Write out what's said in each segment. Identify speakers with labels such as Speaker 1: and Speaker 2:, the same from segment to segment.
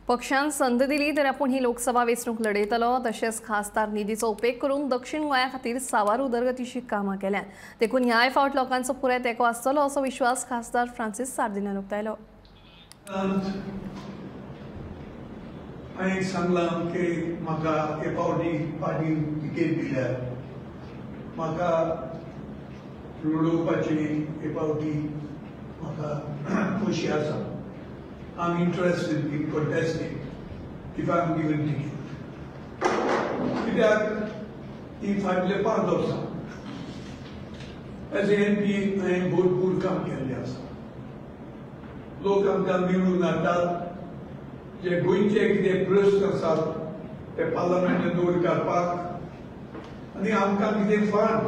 Speaker 1: पक्षान संद दिली तर आपण ही लोकसभा वेंचणूक लढयतलो। तशेंच खासदार निधीचो उपेग करून दक्षिण गोंया खातीर सावार उदरगतीची कामां केल्यात। देखून ह्याय फावट लोकांचो पुराय तेंको आसतलो असो विश्वास खासदार फ्रांसीस सार्दिन्यान उक्तायलो।
Speaker 2: हांवें सांगलां की म्हाका हे फावटी पार्टी तिकेट दिल्यार म्हाका लडोवपाची हे फावटी म्हाका खोशी आसा। I'm interested in contesting if I'm given ticket. कित्याक ही फाटले 5 वर्सां एज MP हांवें भरपूर काम केल्लें आसा। लोक आमकां निवडून हाडटात, जे गोंयचे कितें प्रश्न आसात ते पार्लमेंटान दवर काडपाक आनी आमकां कितें फंड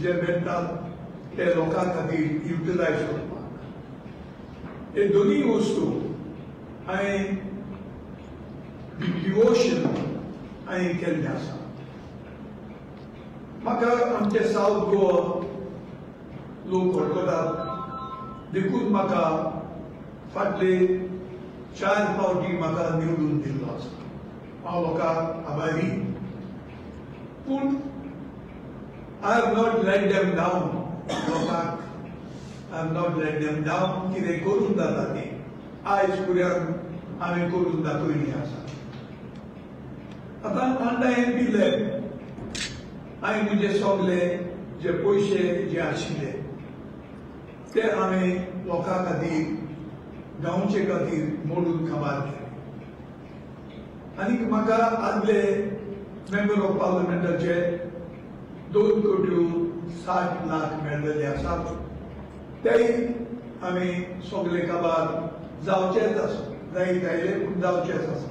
Speaker 2: जे मेळटात ते लोकां खातीर युटिलायज करपाक। हे दोनूय वस्तू हांवें डिवोशन हांवें केल्लें आसा। म्हाका आमचे सावथ गोवा लोक वळखतात, देखून म्हाका फाटले 4 फावटी म्हाका निवडून दिल्लो आसा। हांव लोकांक आभारी, पूण I have not let them down. लोकांक I have not let them down. कितें करून जाता तें आयज पर्यंत हांवें करून दाखयल्लें आसा। आतां अंडर MP हांवें म्हणजे सगळे जे पयशे जे आशिल्ले ते हांवें लोकां खातीर गांवचे खातीर मोडून काबार केले। आनीक म्हाका आदले मेंबर ऑफ पार्लमेंटाचे 2,60,00,000 मेळिल्ले आसात, तेय हांवें सगळे काबार जावचेच आसा। जायत आयले पूण जावचेच आसा।